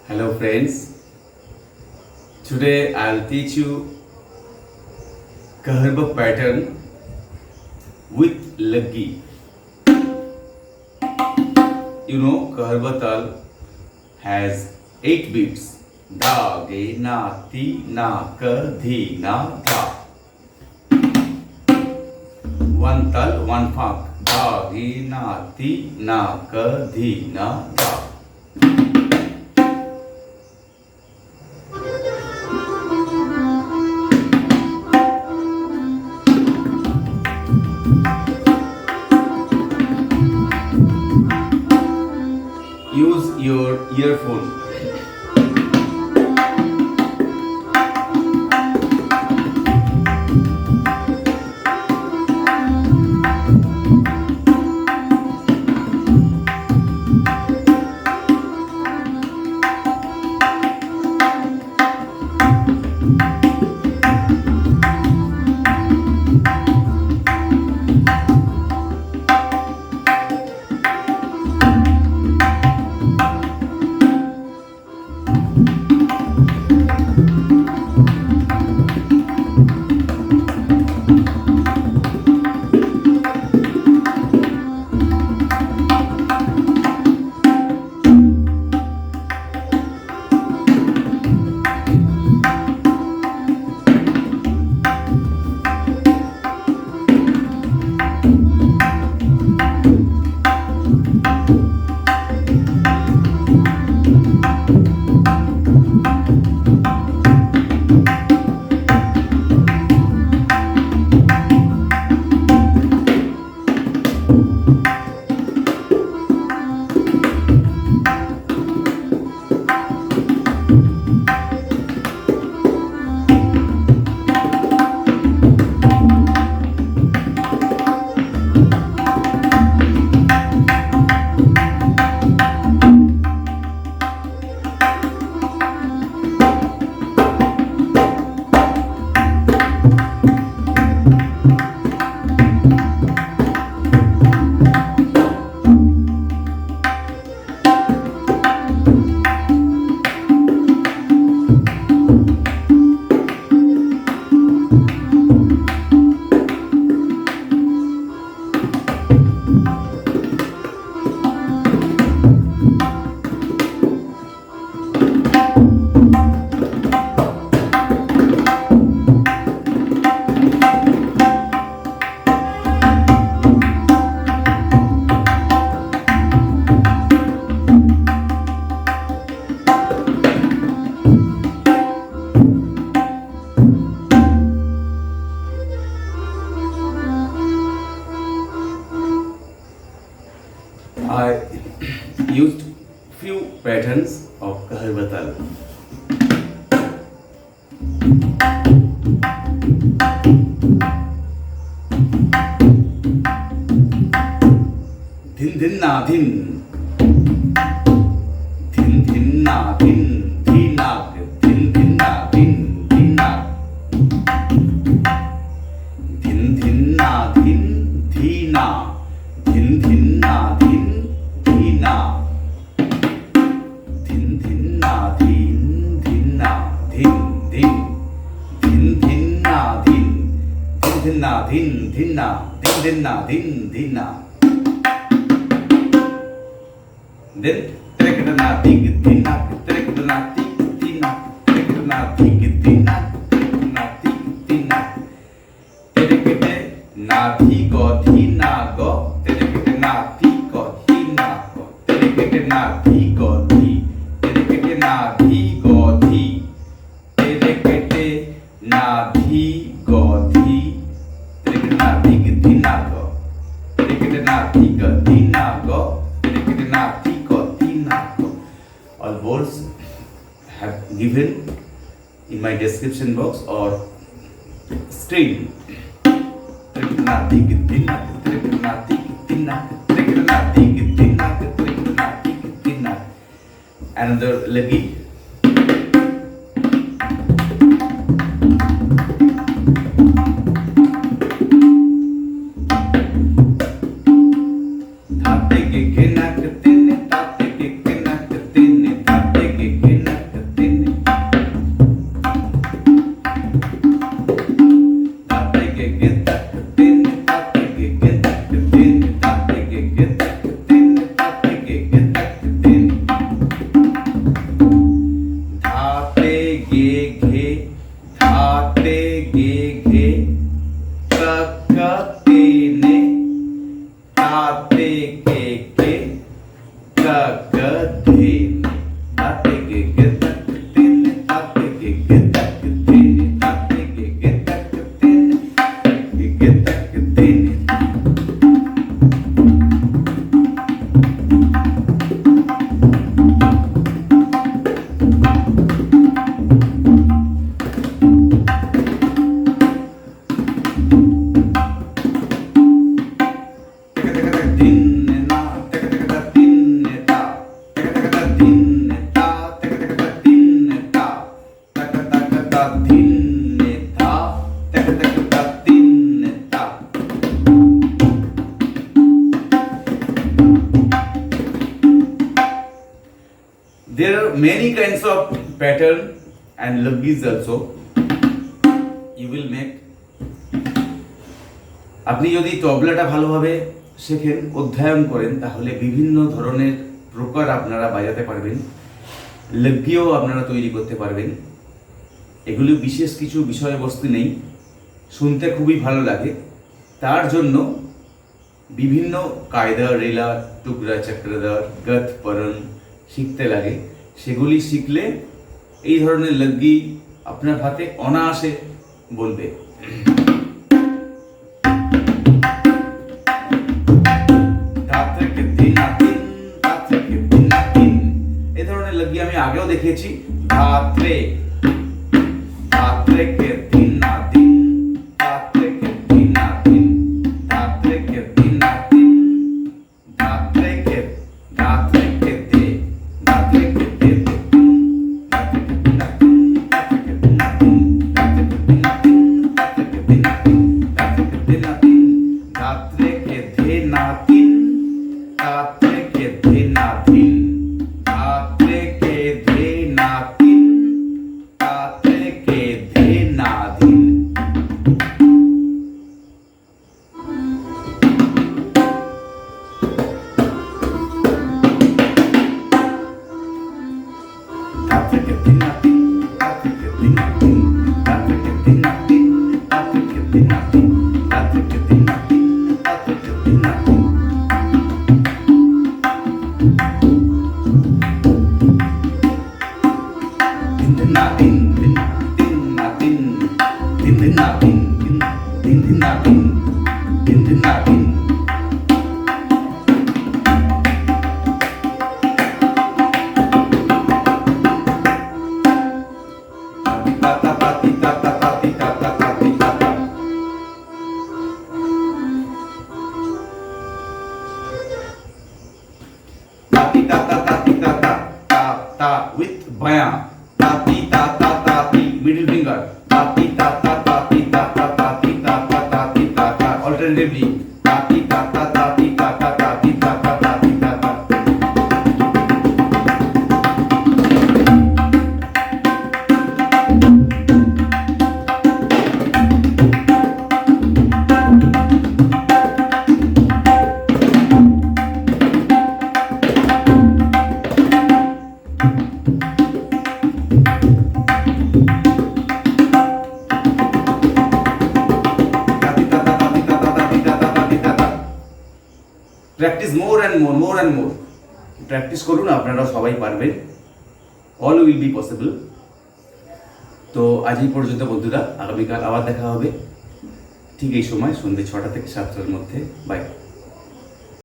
Hello friends, today I'll teach you Keherwa pattern with Laggi. You know Keherwa Taal has 8 beats. Da, ge, na, ti, na, ka, dhi, na, da. One Taal, one funk. Da, ge, na, ti, na, ka, dhi, na, da. Use your earphone. I used few patterns of Keherwa Taal. Dhin dhin na dhin, dhin dhin na dhin, dhi na, dhin dhin na dhin, dhi na, dhin dhin na dhin, dhi na, dhin dhin na dhin, dhi na, dhin dhin na dhin, dhin na, dhin dhin, dhin dhin na dhin, dhin dhin na dhin, dhin na, dhin dhin na dhin, dhin na. Then trekadana dig tina trekadana dig tina trekadana dig tina trekadana dig tina trekade na thi go thi na go trekade na thi go thi na go trekade na thi go thi trekade na thi go thi trekade na thi go thi trekade na dig tina go trekade na thi go thi na go trekade na thi. All words have given in my description box or screen. Another Laggi. Tate ke nak tene, tate ke nak tene, tate ke There are many kinds of pattern and laggis also you will make. আপনি যদি তবলাটা ভালোভাবে শেখেন, অধ্যয়ন করেন, তাহলে বিভিন্ন ধরনের প্রকার আপনারা বাজাতে পারবেন, লগ্গিও আপনারা তৈরি করতে পারবেন। এগুলি বিশেষ কিছু বিষয়বস্তু নেই, শুনতে খুবই ভালো লাগে। তার জন্য বিভিন্ন কায়দা, রেলা, টুকরা, চক্রদার, গত, পরন শিখতে লাগে। সেগুলি শিখলে এই ধরনের লগ্গি আপনার হাতে অনায়াসে বলবে। এই ধরনের লগ্গি আমি আগেও দেখিয়েছি। ধাত্রে ধাত্রে কে দিন না দিন, ধাত্রে কে দিন না দিন, ধাত্রে কে দিন না দিন, ধাত্রে কে দে, ধাত্রে কে দে দে, ধাত্রে কে দিন না দিন, ধাত্রে কে দিন না দিন, ধাত্রে কে দিন না দিন, ধাত্রে কে দিন না দিন, ধাত্রে কে দিন না দিন, ধাত্রে কে দে না দিন, ধাত্রে কে দে না দিন, ধাত্রে কে দে না দিন, ধাত্রে কে দে না দিন। ধাত্রে কে দে না দিন, ধাত্রে কে দে না দিন, ধাত্রে কে দে না দিন, ধাত্রে কে দে না দিন, ধাত্রে কে দে না দিন, ধাত্রে কে দে না দিন। With baya, tati tata tati, middle finger, tati tata tati tata tati tata tati tata, alternatively, tati tata tati tata tati tata tati tata. Practice more and more, more and more. Practice করুন, আপনারা সবাই পারবেন। All will be possible. তো আজ এই পর্যন্ত বন্ধুরা, আগামীকাল আবার দেখা হবে ঠিক এই সময়, সন্ধ্যে 6টা থেকে 7টার মধ্যে। বাই।